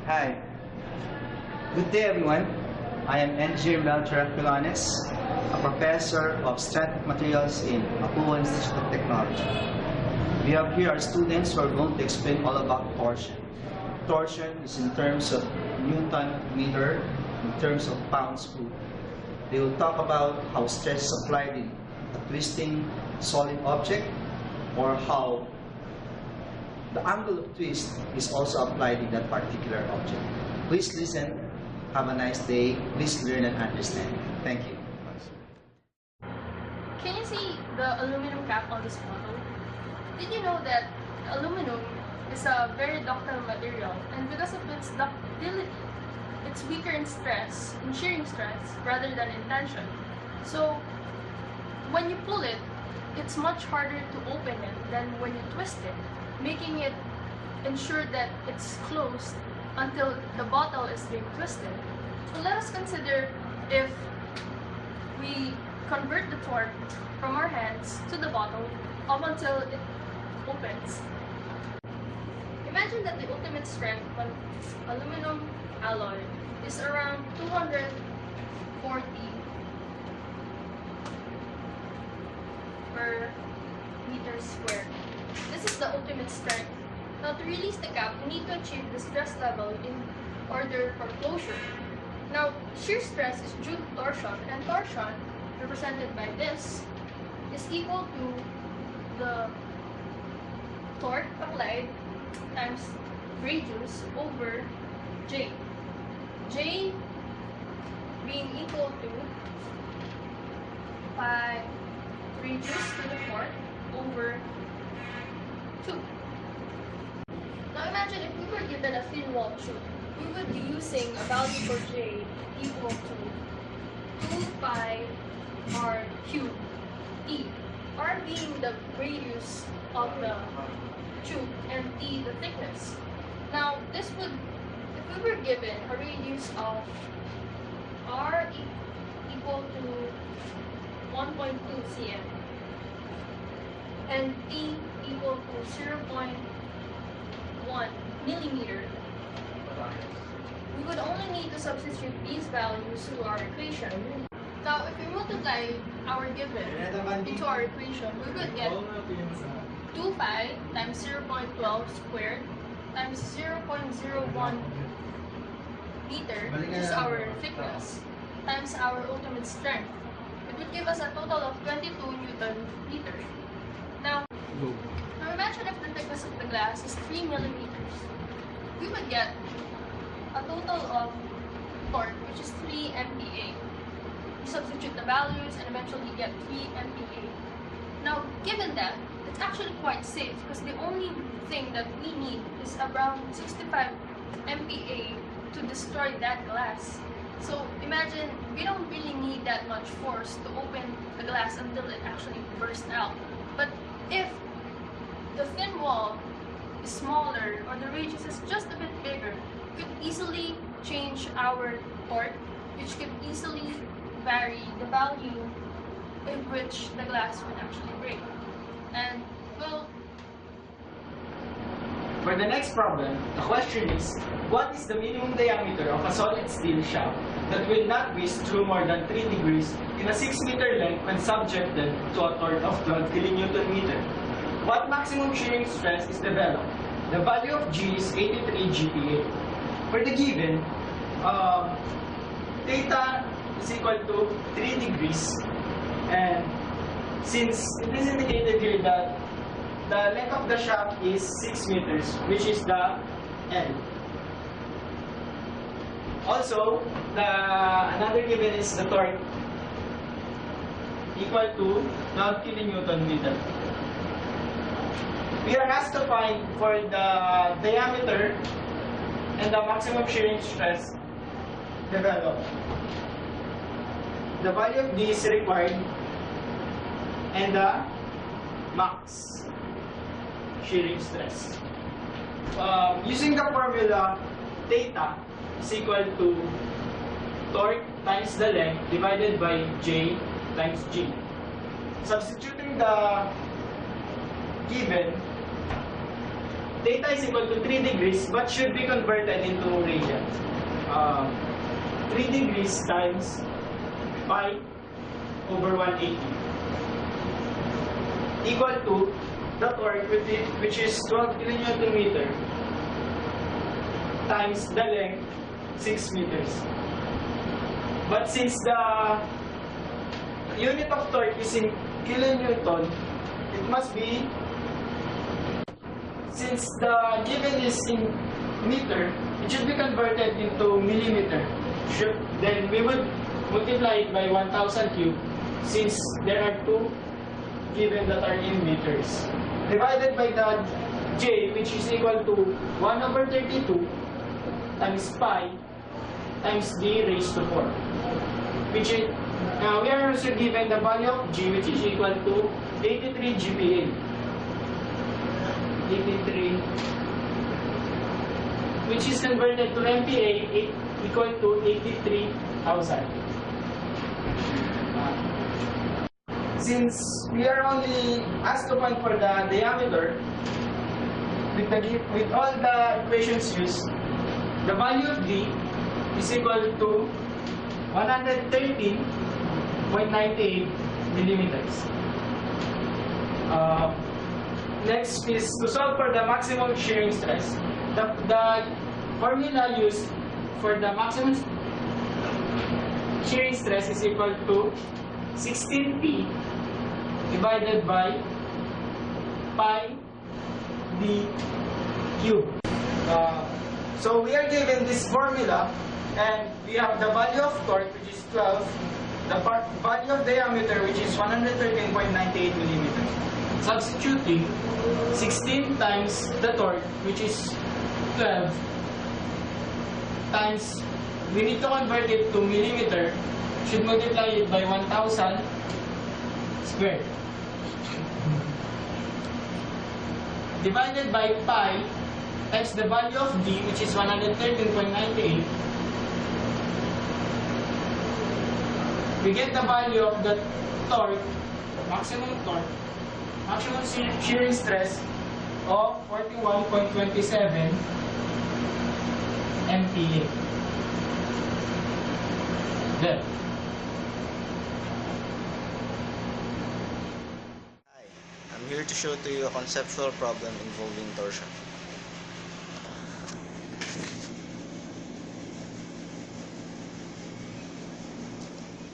Hi. Good day, everyone. I am Engineer Melchor Pilanes, a professor of Strength Materials in Apuo Institute of Technology. We have here our students who are going to explain all about torsion. Torsion is in terms of Newton meter, in terms of pound-screw. They will talk about how stress is applied in a twisting solid object, or how the angle of twist is also applied in that particular object. Please listen. Have a nice day. Please learn and understand. Thank you. Can you see the aluminum cap on this bottle? Did you know that aluminum is a very ductile material, and because of its ductility, it's weaker in stress, in shearing stress, rather than in tension. So when you pull it, it's much harder to open it than when you twist it, making it ensure that it's closed until the bottle is being twisted. So let us consider if we convert the torque from our hands to the bottle up until it opens. Imagine that the ultimate strength of aluminum alloy is around 240 per meter squared. This is the ultimate strength. Now, to release the cap, we need to achieve the stress level in order for closure. Now, shear stress is due to torsion, and torsion, represented by this, is equal to the torque applied times radius over J. J being equal to pi radius to the fourth over 2. Now imagine if we were given a thin wall tube, we would be using a value for J equal to 2 pi r cubed E. R being the radius of the tube and T the thickness. Now this would, if we were given a radius of R equal to 1.2 cm and T equal to 0.1 millimeter, we would only need to substitute these values to our equation. Now, if we multiply our given into our equation, we would get 2 pi times 0.12 squared times 0.01 meter, which is our thickness, times our ultimate strength. It would give us a total of 22 Newton meters. Now imagine if the thickness of the glass is 3 millimeters. We would get a total of torque, which is 3 MPa. We substitute the values and eventually get 3 MPa. Now, given that, it's actually quite safe because the only thing that we need is around 65 MPa to destroy that glass. So imagine we don't really need that much force to open the glass until it actually bursts out. But if the thin wall is smaller or the radius is just a bit bigger, we could easily change our torque, which could easily vary the value in which the glass would actually break. And well, for the next problem, the question is, what is the minimum diameter of a solid steel shaft that will not twist through more than 3 degrees in a 6-meter length when subjected to a torque of 12 kilonewton meter? What maximum shearing stress is developed? The value of G is 83 GPa. For the given, theta is equal to 3 degrees, and since it is indicated here that the length of the shaft is 6 meters, which is the L. Also, another given is the torque equal to 12 kilonewton meter. We are asked to find for the diameter and the maximum shearing stress developed. The value of D is required and the max shearing stress. Using the formula, theta is equal to torque times the length divided by J times G. Substituting the given, theta is equal to 3 degrees but should be converted into radians. 3 degrees times pi over 180 equal to the torque which is 12 kN times the length 6 meters. But since the unit of torque is in kilonewton, it must be, since the given is in meter, it should be converted into millimeter. Then we would multiply it by 1000 cube since there are two given that are in meters. Divided by the J, which is equal to 1 over 32 times pi times d raised to 4. Which is, we are also given the value of G, which is equal to 83 GPa. 83, which is converted to MPa equal to 83,000. Since we are only asked to find for the diameter, with all the equations used, the value of D is equal to 113.98 millimeters. Next is to solve for the maximum shearing stress. The formula used for the maximum shearing stress is equal to 16P divided by pi d cube. So we are given this formula, and we have the value of torque, which is 12, the value of diameter, which is 113.98 millimeters. Substituting 16 times the torque, which is 12, times, we need to convert it to millimeter, should multiply it by 1000 squared. Divided by pi times the value of D, which is 113.98. We get the value of the torque, maximum shearing stress of 41.27 MPa. There. Hi, I'm here to show to you a conceptual problem involving torsion.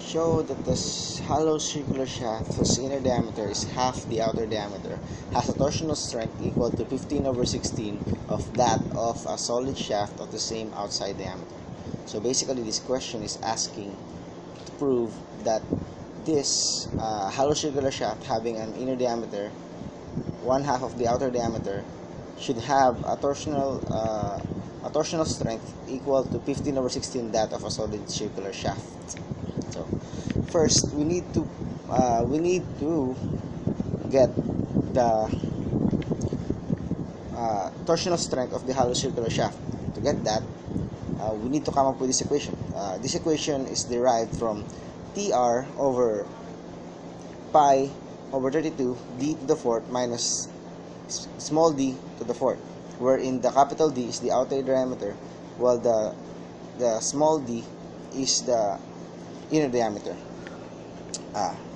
Show that this hollow circular shaft whose inner diameter is half the outer diameter has a torsional strength equal to 15 over 16 of that of a solid shaft of the same outside diameter. So basically this question is asking to prove that this hollow circular shaft having an inner diameter 1/2 of the outer diameter should have a torsional strength equal to 15 over 16 that of a solid circular shaft. So first we need to get the torsional strength of the hollow circular shaft. To get that, we need to come up with this equation. This equation is derived from TR over pi over 32 d to the fourth minus small d to the fourth, wherein the capital D is the outer diameter while the small d is the inner diameter.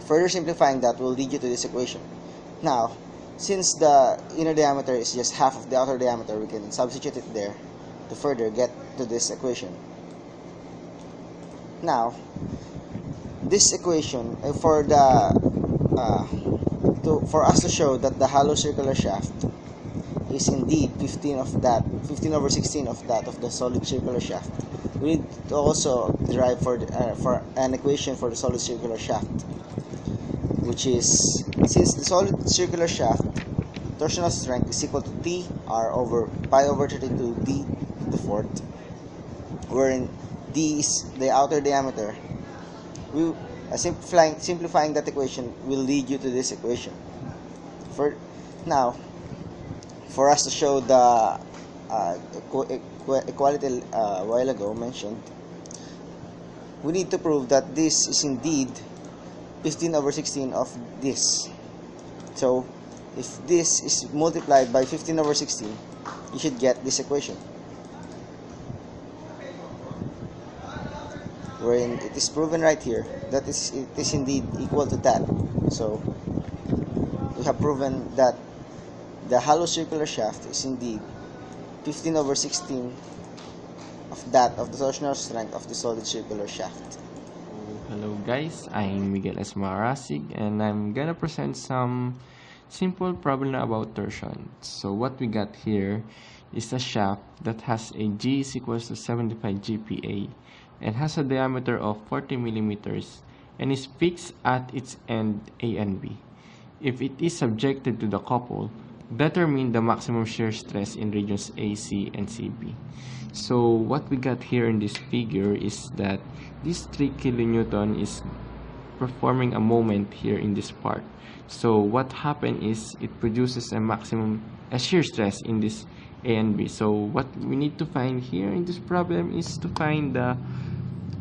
Further simplifying that will lead you to this equation. Now, since the inner diameter is just half of the outer diameter, we can substitute it there to further get to this equation. Now, this equation for us to show that the hollow circular shaft is indeed 15 over 16 of that of the solid circular shaft, we need to also derive for an equation for the solid circular shaft, which is, since the solid circular shaft torsional strength is equal to TR over pi over 32 d to the fourth, wherein d is the outer diameter, simplifying that equation will lead you to this equation. For us to show the equality a while ago mentioned, we need to prove that this is indeed 15 over 16 of this. So if this is multiplied by 15 over 16, you should get this equation, wherein it is proven right here that it is indeed equal to that. So we have proven that the hollow circular shaft is indeed 15/16 of that of the torsional strength of the solid circular shaft. Hello guys, I'm Miguel Esmarasig and I'm gonna present some simple problem about torsion. So what we got here is a shaft that has a G is equals to 75 GPa and has a diameter of 40 millimeters and is fixed at its end A and B. If it is subjected to the couple, determine the maximum shear stress in regions AC and CB. So what we got here in this figure is that this 3 kilonewton is performing a moment here in this part. So what happened is it produces a shear stress in this A and B. So what we need to find here in this problem is to find the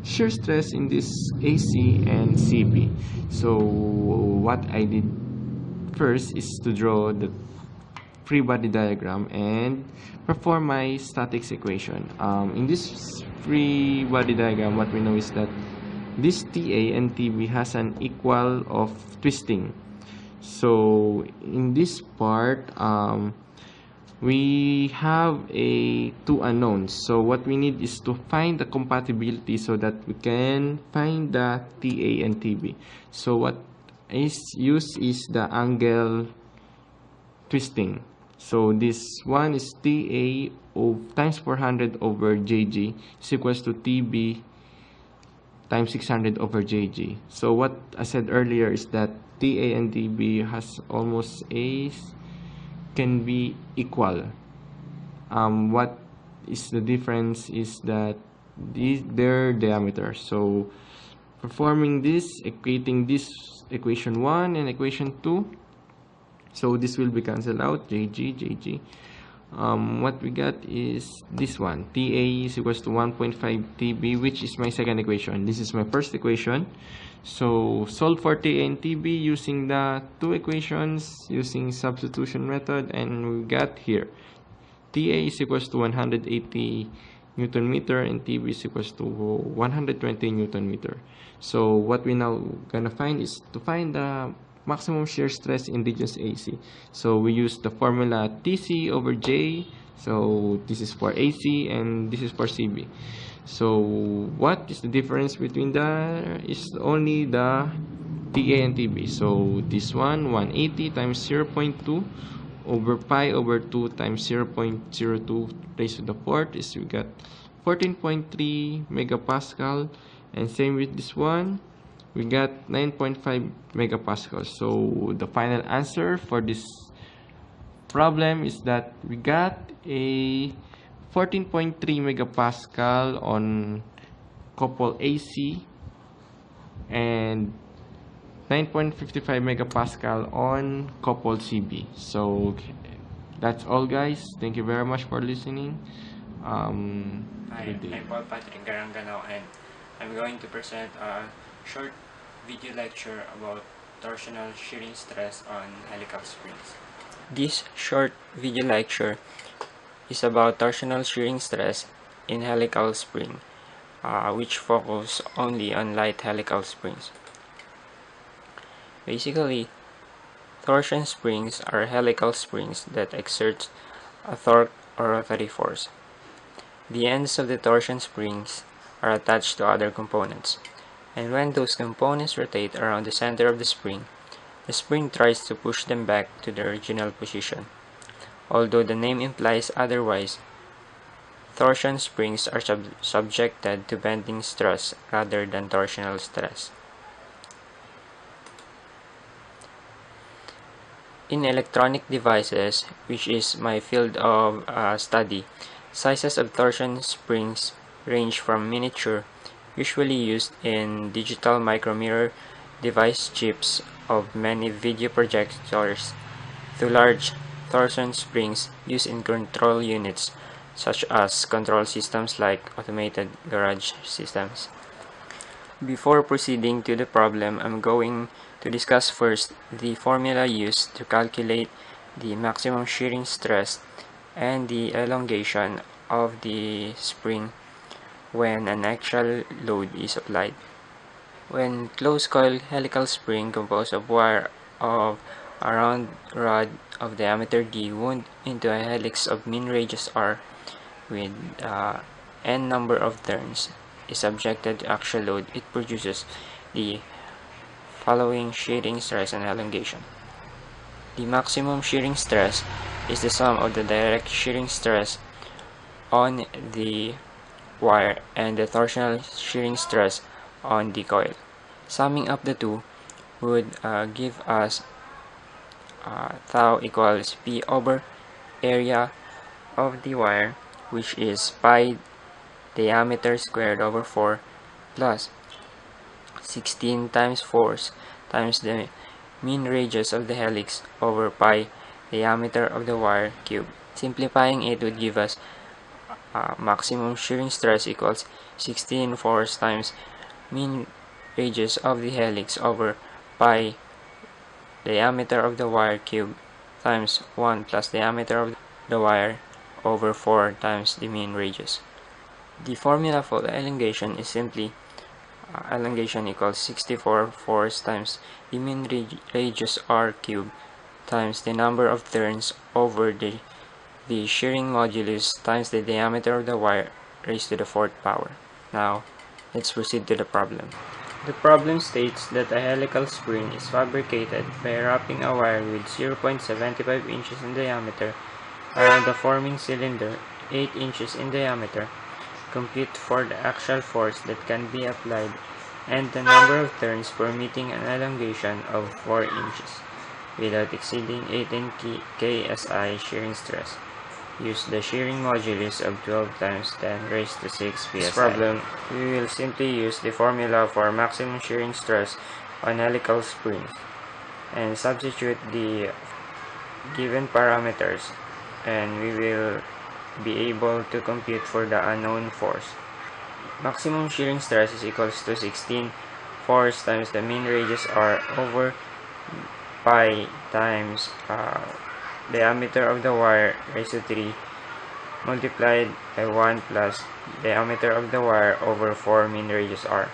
shear stress in this AC and CB. So what I did first is to draw the free body diagram and perform my statics equation. In this free body diagram, what we know is that this TA and TB has an equal of twisting. So in this part, we have two unknowns. So what we need is to find the compatibility so that we can find the TA and TB. So what is used is the angle twisting. So this one is TA times 400 over JG is equals to TB times 600 over JG. So what I said earlier is that TA and TB has almost can be equal. What is the difference is that their diameter. So performing this, equating this equation 1 and equation 2. So this will be cancelled out, JG. What we got is this one, TA is equals to 1.5 TB, which is my second equation. This is my first equation. So solve for TA and TB using the two equations using substitution method, and we got here TA is equals to 180 Newton meter and TB is equals to 120 Newton meter. So what we now gonna find is to find the maximum shear stress in regions AC. So we use the formula TC over J. So this is for AC and this is for CB. So what is the difference between is only the TA and TB. So this one, 180 times 0.2 over pi over 2 times 0.02 raised to the fourth is we got 14.3 megapascal, and same with this one, we got 9.5 megapascals. So the final answer for this problem is that we got a 14.3 megapascal on couple AC and 9.55 megapascal on couple CB. So that's all guys. Thank you very much for listening. Hi, I'm Paul Patrick Garanganao and I'm going to present a short video lecture about torsional shearing stress on helical springs. This short video lecture is about torsional shearing stress in helical spring, which focus only on light helical springs. Basically, torsion springs are helical springs that exert a torque or rotary force. The ends of the torsion springs are attached to other components, and when those components rotate around the center of the spring tries to push them back to their original position. Although the name implies otherwise, torsion springs are subjected to bending stress rather than torsional stress. In electronic devices, which is my field of study, sizes of torsion springs range from miniature, usually used in digital micromirror device chips of many video projectors, to large torsion springs used in control units such as control systems like automated garage systems. Before proceeding to the problem, I'm going to discuss first the formula used to calculate the maximum shearing stress and the elongation of the spring when an axial load is applied. When closed coil helical spring composed of wire of a round rod of diameter d wound into a helix of mean radius r with n number of turns is subjected to axial load, it produces the following shearing stress and elongation. The maximum shearing stress is the sum of the direct shearing stress on the wire and the torsional shearing stress on the coil. Summing up the two would give us tau equals P over area of the wire, which is pi diameter squared over 4 plus 16 times force times the mean radius of the helix over pi diameter of the wire cube. Simplifying it would give us maximum shearing stress equals 16 force times mean radius of the helix over pi diameter of the wire cube times 1 plus diameter of the wire over 4 times the mean radius. The formula for the elongation is simply elongation equals 64 force times the mean radius r cube times the number of turns over the shearing modulus times the diameter of the wire raised to the 4th power. Now, let's proceed to the problem. The problem states that a helical spring is fabricated by wrapping a wire with 0.75 inches in diameter around the forming cylinder 8 inches in diameter. Compute for the axial force that can be applied and the number of turns permitting an elongation of 4 inches without exceeding 18 kSI shearing stress. Use the shearing modulus of 12 times 10 raised to 6 psi. This problem, we will simply use the formula for maximum shearing stress on helical springs and substitute the given parameters, and we will be able to compute for the unknown force. Maximum shearing stress is equals to 16 force times the mean radius r over pi times diameter of the wire raised to 3 multiplied by 1 plus diameter of the wire over 4 mean radius r.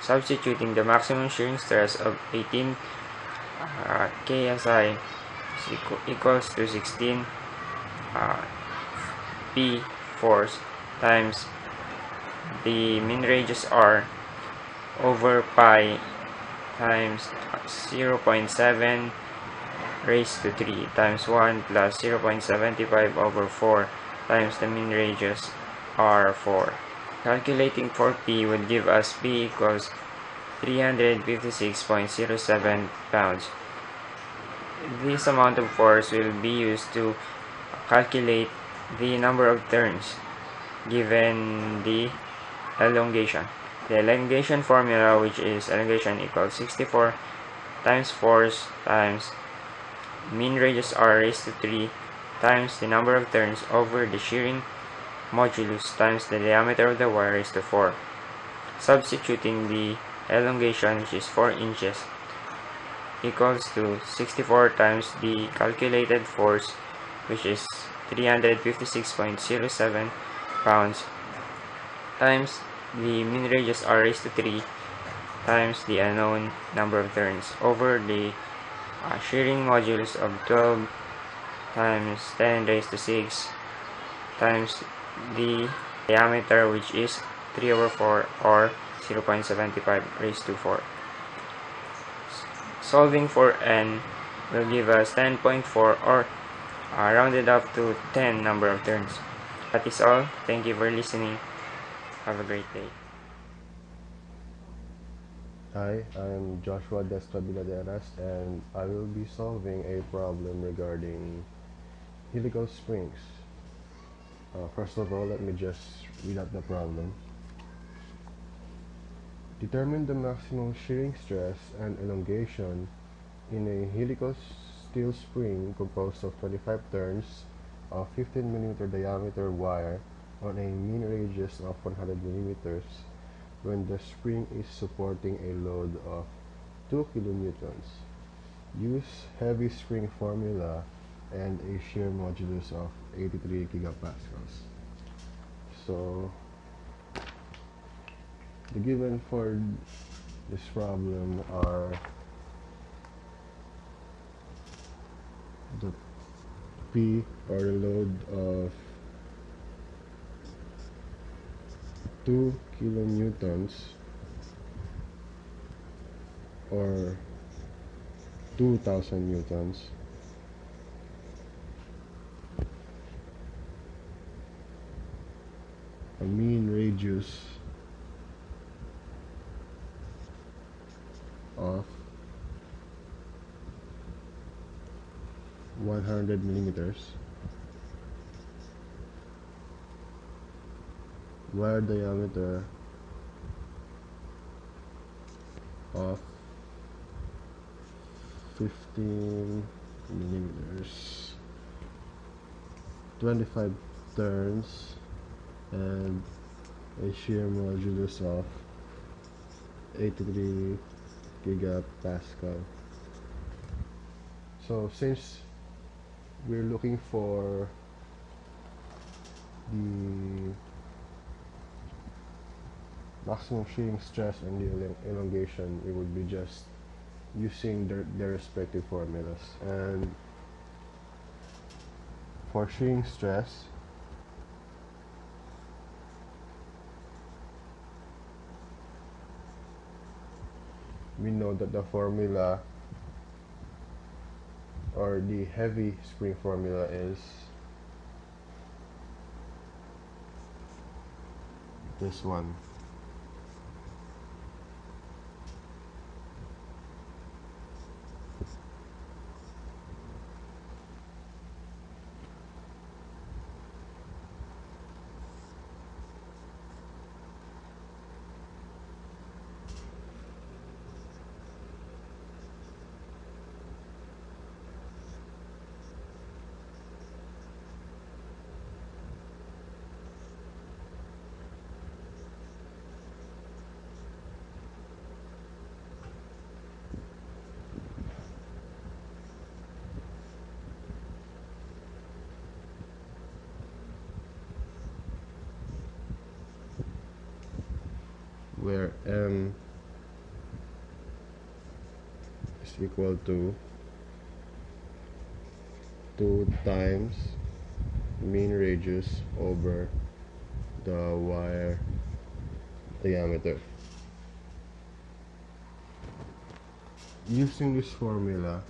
Substituting the maximum shearing stress of 18 kSI equals to 16 P force times the mean radius r over pi times 0.7 raised to 3 times 1 plus 0.75 over 4 times the mean radius r4. Calculating for P would give us P equals 356.07 pounds. This amount of force will be used to calculate the number of turns given the elongation. The elongation formula, which is elongation equals 64 times force times mean radius r raised to 3 times the number of turns over the shearing modulus times the diameter of the wire raised to 4. Substituting the elongation, which is 4 inches, equals to 64 times the calculated force, which is 356.07 pounds, times the mean radius r raised to 3 times the unknown number of turns over the shearing modulus of 12 times 10 raised to 6 times the diameter, which is 3 over 4 or 0.75 raised to 4. Solving for n will give us 10.4 or rounded up to 10 number of turns. That is all. Thank you for listening. Have a great day. Hi, I'm Joshua Destra Biladeras, and I will be solving a problem regarding helical springs. First of all, let me just read out the problem. Determine the maximum shearing stress and elongation in a helical steel spring composed of 25 turns of 15 mm diameter wire on a mean radius of 100 mm when the spring is supporting a load of 2 kN. Use heavy spring formula and a shear modulus of 83 gigapascals. So the given for this problem are the P, or the load of 2 kilonewtons, or 2000 newtons, a mean radius of 100 millimeters, wire diameter of 15 millimeters, 25 turns, and a shear modulus of 83 gigapascal. So since we're looking for the maximum shearing stress and the elongation, we would be just using their respective formulas. And for shearing stress, we know that the formula, or the heavy spring formula, is this one. Where M is equal to 2 times mean radius over the wire diameter. Using this formula,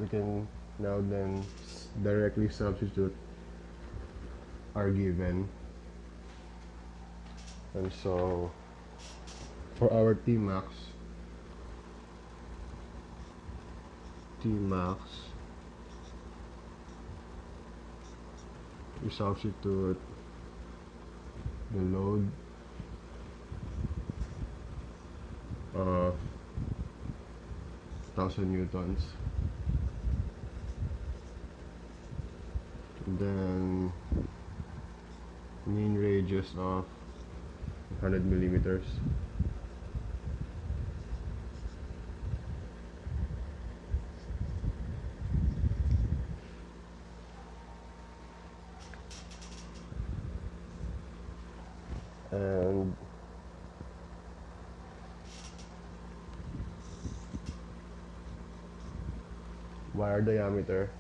we can now then directly substitute our given. And so for our Tmax we substitute the load of 1000 newtons, then mean radius of 100 millimeters, and wire diameter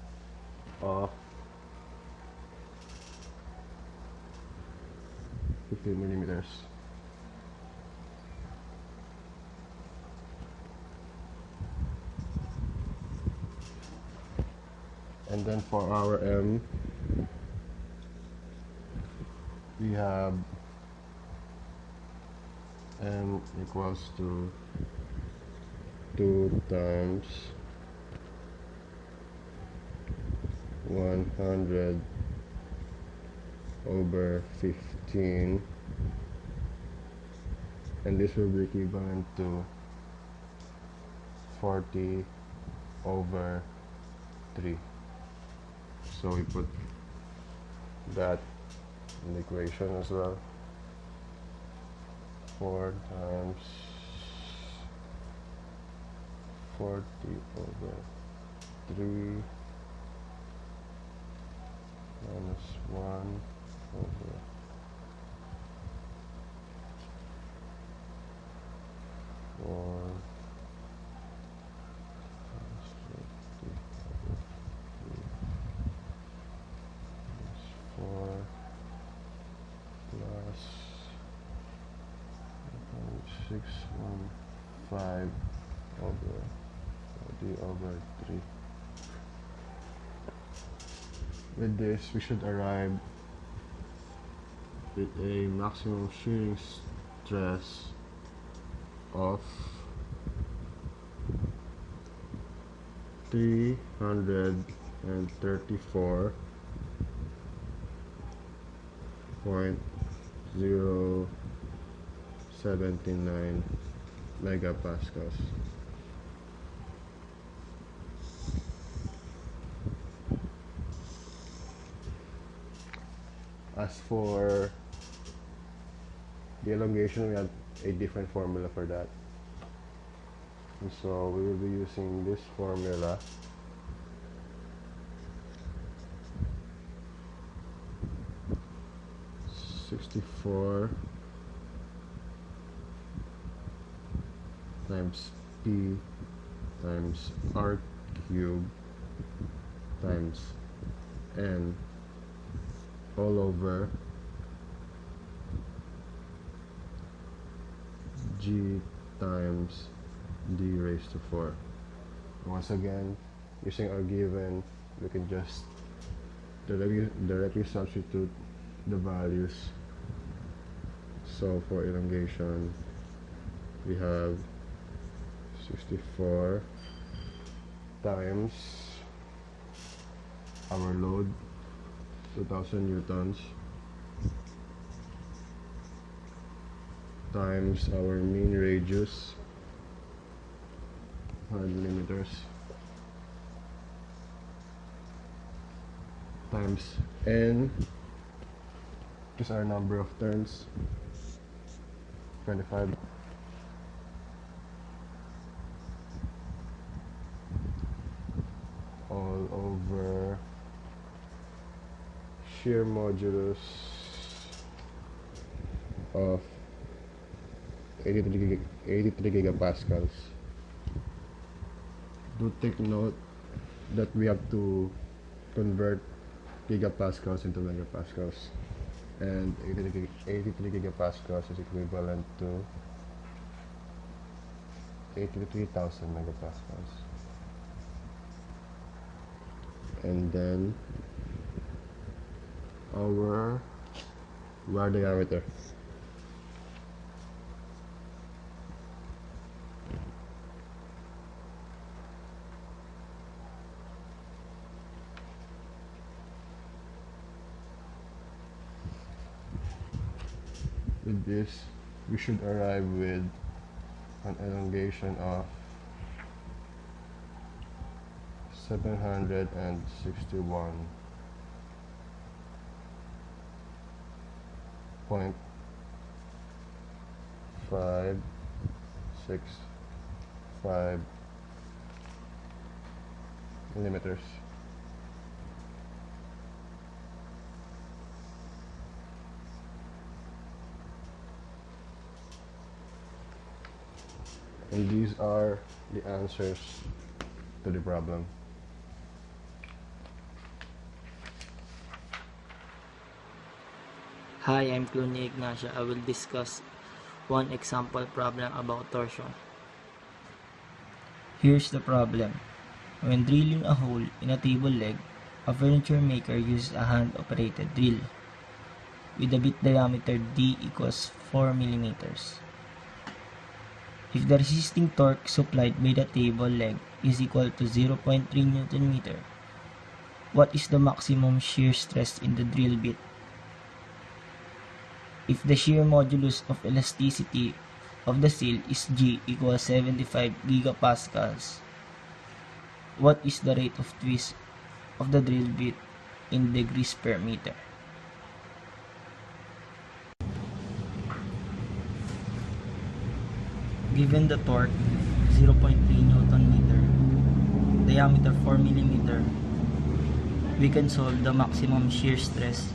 of 15 millimeters. And then for our M, we have M equals to 2 times 100 over 15, and this will be equivalent to 40 over 3. So we put that in the equation as well. 4 times 40 over 3 minus 1 over 4 minus 20 over 3 minus 4 plus 615 over 40 over 3. With this, we should arrive with a maximum shearing stress of 334.079 megapascals. As for the elongation, we have a different formula for that. And so we will be using this formula. (64) times P times R cubed times N all over G times D raised to 4. Once again, using our given, we can just directly substitute the values. So for elongation, we have 64 times our load, 2000 newtons, times our mean radius, 100 millimeters, times N, which is our number of turns, 25, all over shear modulus of 83 gigapascals. Do take note that we have to convert gigapascals into megapascals, and 83 gigapascals is equivalent to 83,000 megapascals. And then our wire diameter. With this, we should arrive with an elongation of 761.565 millimeters. And these are the answers to the problem. Hi, I'm Cluny Ignacia. I will discuss one example problem about torsion. Here's the problem. When drilling a hole in a table leg, a furniture maker uses a hand-operated drill with a bit diameter D equals 4 millimeters. If the resisting torque supplied by the table leg is equal to 0.3 Newton meter, what is the maximum shear stress in the drill bit? If the shear modulus of elasticity of the seal is G equals 75 gigapascals, what is the rate of twist of the drill bit in degrees per meter? Given the torque 0.3 Newton meter diameter 4 mm, we can solve the maximum shear stress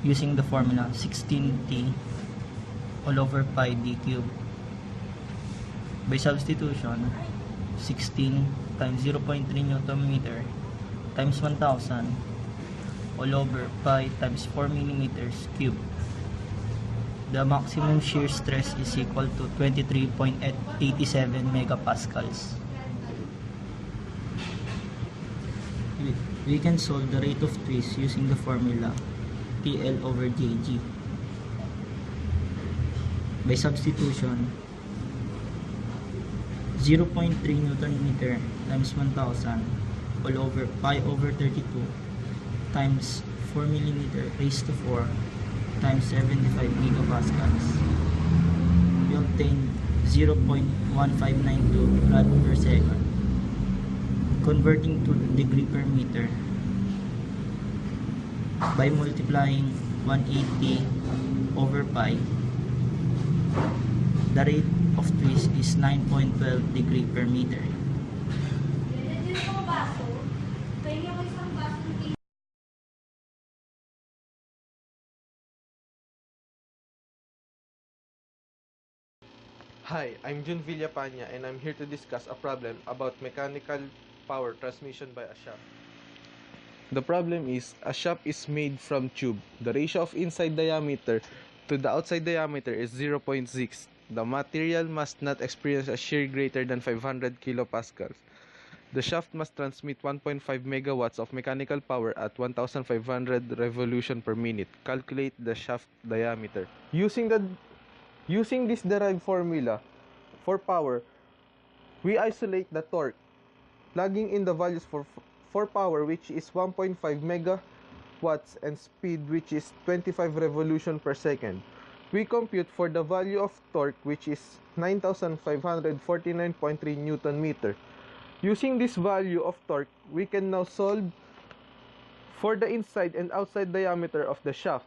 using the formula 16T all over pi d cubed. By substitution, 16 times 0.3 Newton meter times 1000 all over pi times 4 millimeters cubed. The maximum shear stress is equal to 23.87 megapascals. We can solve the rate of twist using the formula TL over JG. By substitution, 0.3 Newton meter times 1000 all over pi over 32 times 4 millimeter raised to 4 times 75 gigapascals. We obtain 0.1592 rad per second. Converting to degree per meter by multiplying 180 over pi, the rate of twist is 9.12 degree per meter. Hi, I'm Jun Villapanya and I'm here to discuss a problem about mechanical power transmission by a shaft. The problem is, a shaft is made from tube. The ratio of inside diameter to the outside diameter is 0.6. The material must not experience a shear greater than 500 kilopascals. The shaft must transmit 1.5 megawatts of mechanical power at 1,500 revolution per minute. Calculate the shaft diameter. Using this derived formula for power, we isolate the torque, plugging in the values for power, which is 1.5 megawatts, and speed, which is 25 revolution per second. We compute for the value of torque, which is 9,549.3 Newton meter. Using this value of torque, we can now solve for the inside and outside diameter of the shaft.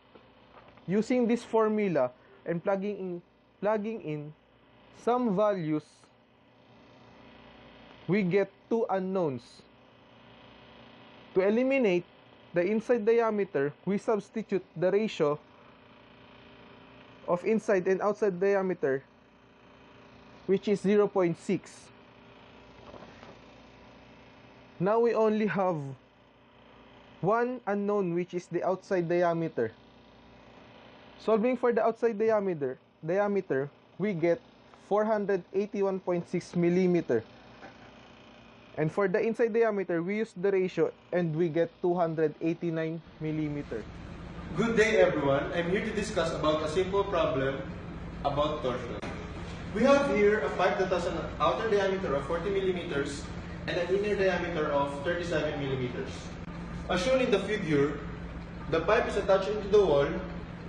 Using this formula and plugging in some values, we get two unknowns. To eliminate the inside diameter, we substitute the ratio of inside and outside diameter, which is 0.6. Now we only have one unknown, which is the outside diameter. Solving for the outside diameter, we get 481.6 millimeter. And for the inside diameter, we use the ratio and we get 289 millimeter. Good day everyone, I'm here to discuss about a simple problem about torsion. We have here a pipe that has an outer diameter of 40 millimeters and an inner diameter of 37 millimeters. As shown in the figure, the pipe is attached into the wall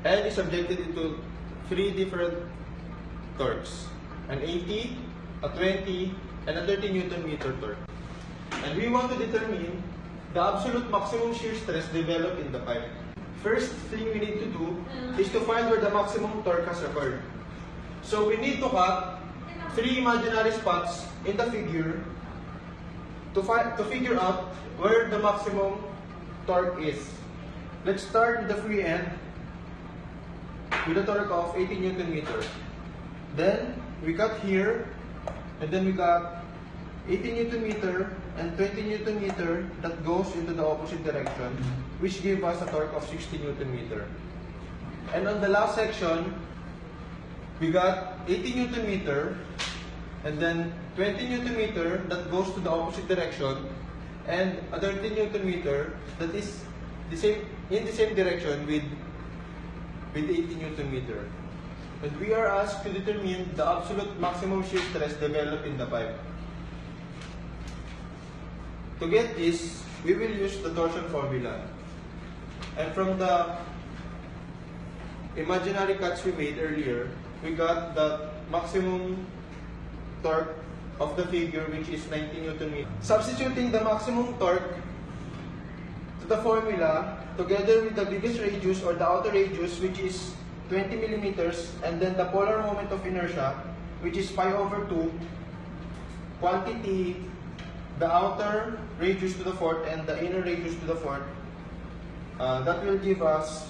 and is subjected into three different torques, an 80, a 20, and a 30 Newton meter torque. And we want to determine the absolute maximum shear stress developed in the pipe. First thing we need to do is to find where the maximum torque has occurred. So we need to cut three imaginary spots in the figure to figure out where the maximum torque is. Let's start with the free end with a torque of 80 Newton meter. Then we cut here, and then we got 80 Newton meter and 20 Newton meter that goes into the opposite direction, which gives us a torque of 60 Newton meter. And on the last section, we got 80 Newton meter and then 20 Newton meter that goes to the opposite direction, and a 30 Newton meter that is in the same direction with 80 Newton meter. And we are asked to determine the absolute maximum shear stress developed in the pipe. To get this, we will use the torsion formula. And from the imaginary cuts we made earlier, we got the maximum torque of the figure, which is 90 Newton meter. Substituting the maximum torque to the formula together with the biggest radius or the outer radius, which is 20 millimeters, and then the polar moment of inertia, which is pi over 2, quantity the outer radius to the fourth and the inner radius to the fourth, that will give us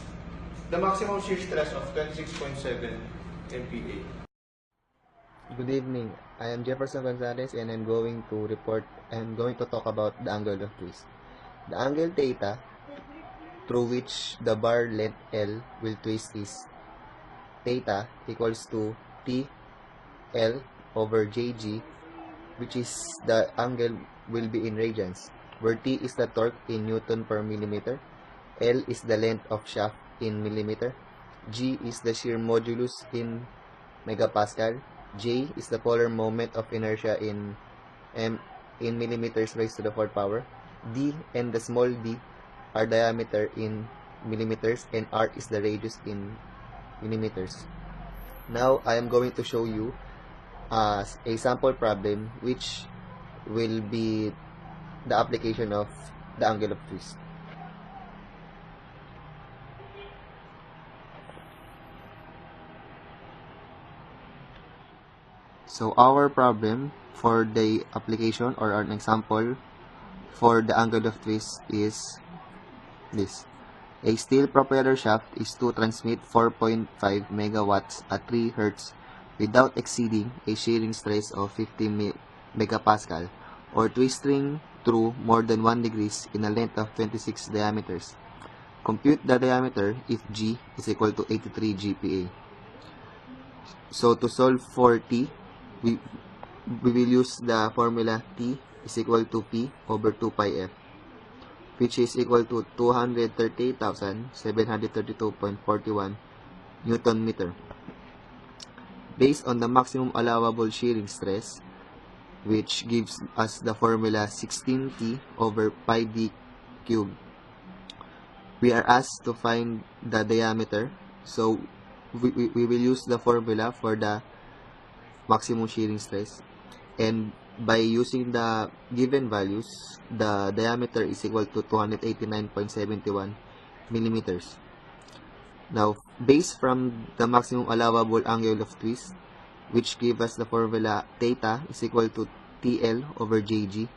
the maximum shear stress of 26.7 MPa. Good evening. I am Jefferson Gonzalez and I'm going to talk about the angle of twist. The angle theta through which the bar length L will twist is theta equals to TL over JG, which is the angle will be in radians, where T is the torque in Newton per millimeter, L is the length of shaft in millimeter, G is the shear modulus in megapascal, J is the polar moment of inertia in millimeters raised to the fourth power, D and the small d are diameter in millimeters, and R is the radius in millimeters. Now I am going to show you a sample problem which will be the application of the angle of twist. So our problem for the application or an example for the angle of twist is this. A steel propeller shaft is to transmit 4.5 megawatts at 3 Hz without exceeding a shearing stress of 50 megapascal or twisting through more than 1 degrees in a length of 26 diameters. Compute the diameter if G is equal to 83 GPa. So to solve for T, we will use the formula T is equal to P over 2 pi F, which is equal to 238,732.41 Newton meter. Based on the maximum allowable shearing stress, which gives us the formula 16T over pi d cubed, we are asked to find the diameter. So we will use the formula for the maximum shearing stress, and by using the given values, the diameter is equal to 289.71 millimeters. Now, based from the maximum allowable angle of twist, which give us the formula theta is equal to TL over JG,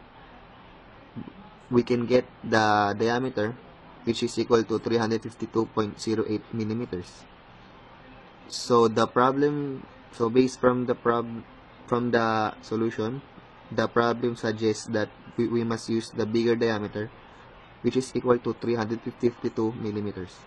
we can get the diameter, which is equal to 352.08 millimeters. So based from the solution, the problem suggests that we must use the bigger diameter, which is equal to 352 millimeters.